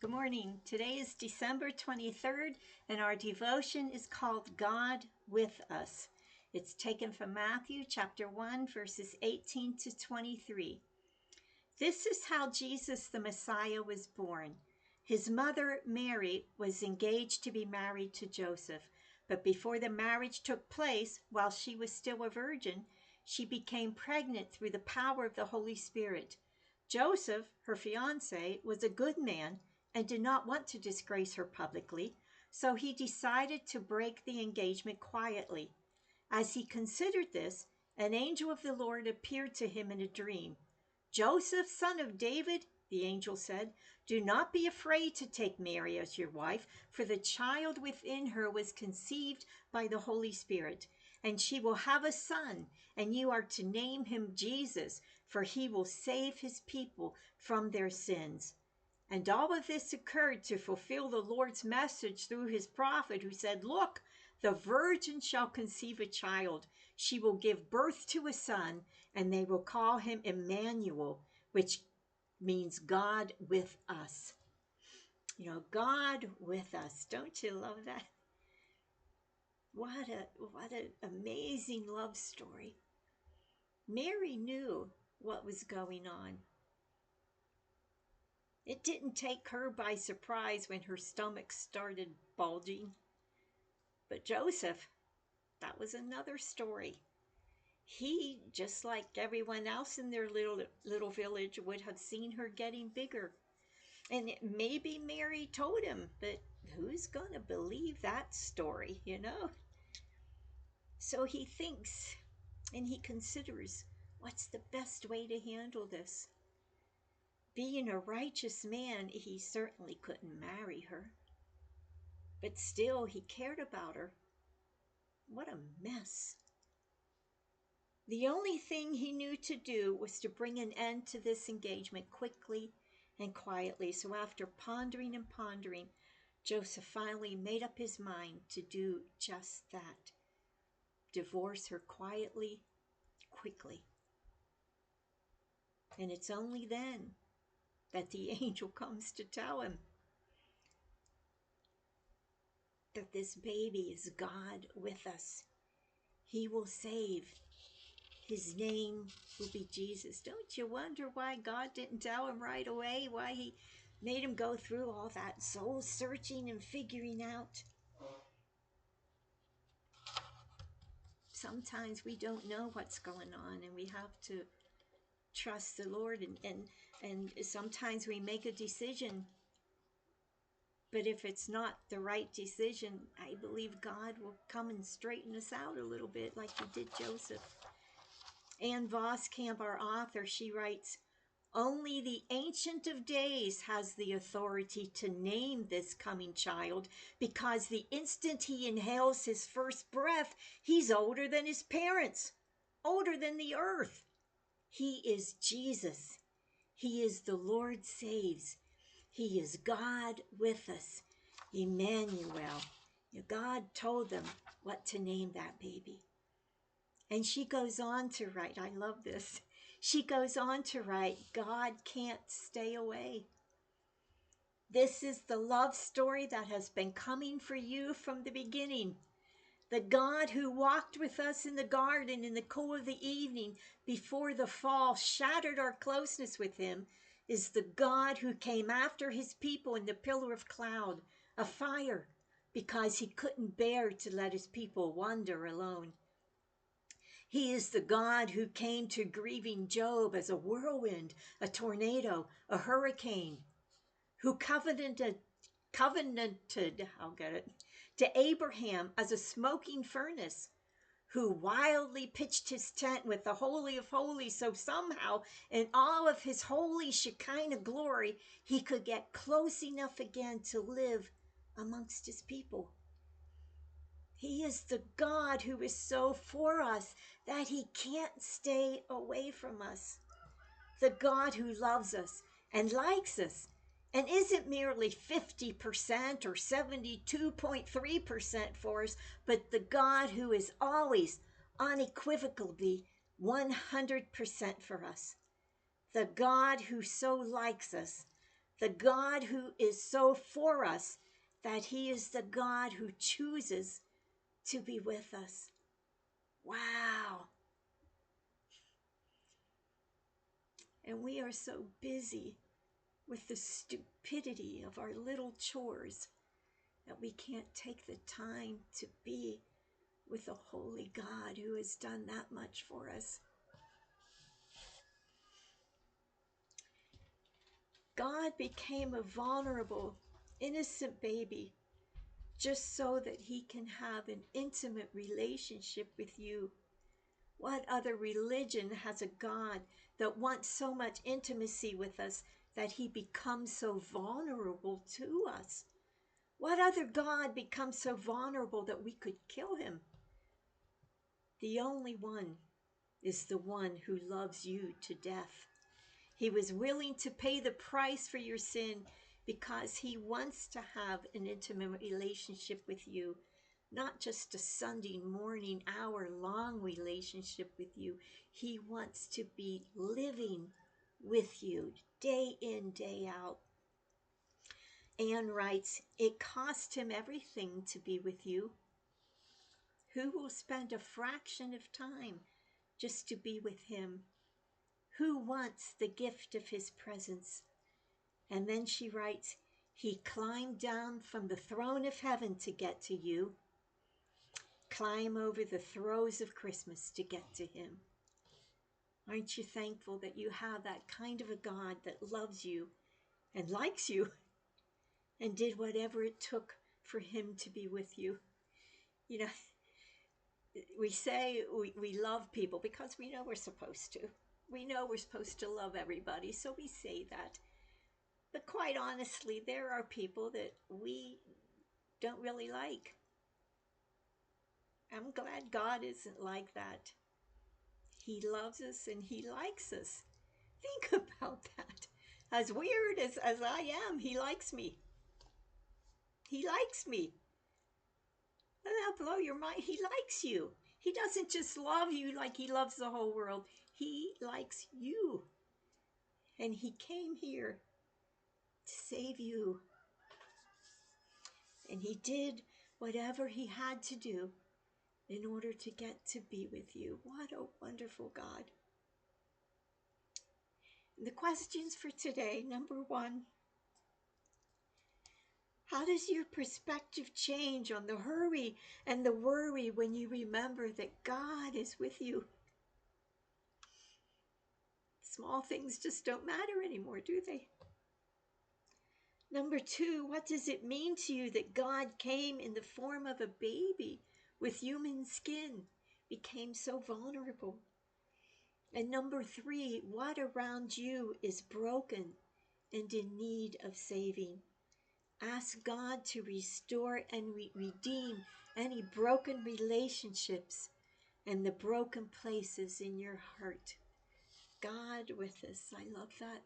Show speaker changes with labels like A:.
A: Good morning. Today is December 23rd, and our devotion is called God with Us. It's taken from Matthew chapter 1, verses 18 to 23. This is how Jesus the Messiah was born. His mother, Mary, was engaged to be married to Joseph, but before the marriage took place, while she was still a virgin, she became pregnant through the power of the Holy Spirit. Joseph, her fiancé, was a good man and did not want to disgrace her publicly, so he decided to break the engagement quietly. As he considered this, an angel of the Lord appeared to him in a dream. "Joseph, son of David," the angel said, "do not be afraid to take Mary as your wife, for the child within her was conceived by the Holy Spirit, and she will have a son, and you are to name him Jesus, for he will save his people from their sins." And all of this occurred to fulfill the Lord's message through his prophet, who said, "Look, the virgin shall conceive a child. She will give birth to a son, and they will call him Emmanuel," which means God with us. God with us. Don't you love that? What an amazing love story. Mary knew what was going on. It didn't take her by surprise when her stomach started bulging. But Joseph, that was another story. He, just like everyone else in their little village, would have seen her getting bigger. And maybe Mary told him, but who's going to believe that story, So he thinks and he considers, what's the best way to handle this? Being a righteous man, he certainly couldn't marry her. But still, he cared about her. What a mess. The only thing he knew to do was to bring an end to this engagement quickly and quietly. So after pondering and pondering, Joseph finally made up his mind to do just that. Divorce her quietly, quickly. And it's only then that the angel comes to tell him that this baby is God with us. He will save. His name will be Jesus. Don't you wonder why God didn't tell him right away? Why he made him go through all that soul searching and figuring out? Sometimes we don't know what's going on, and we have to trust the Lord. And sometimes we make a decision, but if it's not the right decision, I believe God will come and straighten us out a little bit, like he did Joseph. Ann Voskamp, our author, she writes, "Only the Ancient of Days has the authority to name this coming child, because the instant he inhales his first breath, he's older than his parents, older than the earth. He is Jesus. He is the Lord saves. He is God with us, Emmanuel." God told them what to name that baby. And she goes on to write, I love this. She goes on to write, "God can't stay away. This is the love story that has been coming for you from the beginning. The God who walked with us in the garden in the cool of the evening before the fall shattered our closeness with him is the God who came after his people in the pillar of cloud, a fire, because he couldn't bear to let his people wander alone. He is the God who came to grieving Job as a whirlwind, a tornado, a hurricane, who covenanted to Abraham as a smoking furnace, who wildly pitched his tent with the Holy of Holies so somehow in all of his holy Shekinah glory, he could get close enough again to live amongst his people. He is the God who is so for us that he can't stay away from us. The God who loves us and likes us and isn't merely 50% or 72.3% for us, but the God who is always unequivocally 100% for us. The God who so likes us The God who is so for us that he is the God who chooses to be with us. Wow. And we are so busy with the stupidity of our little chores that we can't take the time to be with the holy God who has done that much for us. God became a vulnerable, innocent baby just so that he can have an intimate relationship with you. What other religion has a God that wants so much intimacy with us that he becomes so vulnerable to us? What other God becomes so vulnerable that we could kill him? The only one is the one who loves you to death. He was willing to pay the price for your sin because he wants to have an intimate relationship with you, not just a Sunday morning hour-long relationship with you. He wants to be living with you day in, day out. Anne writes, it cost him everything to be with you. Who will spend a fraction of time just to be with him? Who wants the gift of his presence? And then she writes, he climbed down from the throne of heaven to get to you. Climb over the throes of Christmas to get to him. Aren't you thankful that you have that kind of a God that loves you and likes you and did whatever it took for him to be with you? You know, we say we love people because we know we're supposed to. We know we're supposed to love everybody, so we say that. But quite honestly, there are people that we don't really like. I'm glad God isn't like that. He loves us and he likes us. Think about that. As weird as I am, he likes me. He likes me. Doesn't that blow your mind? He likes you. He doesn't just love you like he loves the whole world. He likes you. And he came here to save you. And he did whatever he had to do in order to get to be with you. What a wonderful God. And the questions for today, number 1, how does your perspective change on the hurry and the worry when you remember that God is with you? Small things just don't matter anymore, do they? Number 2, what does it mean to you that God came in the form of a baby with human skin, became so vulnerable? And number 3, what around you is broken and in need of saving? Ask God to restore and redeem any broken relationships and the broken places in your heart. God with us. I love that.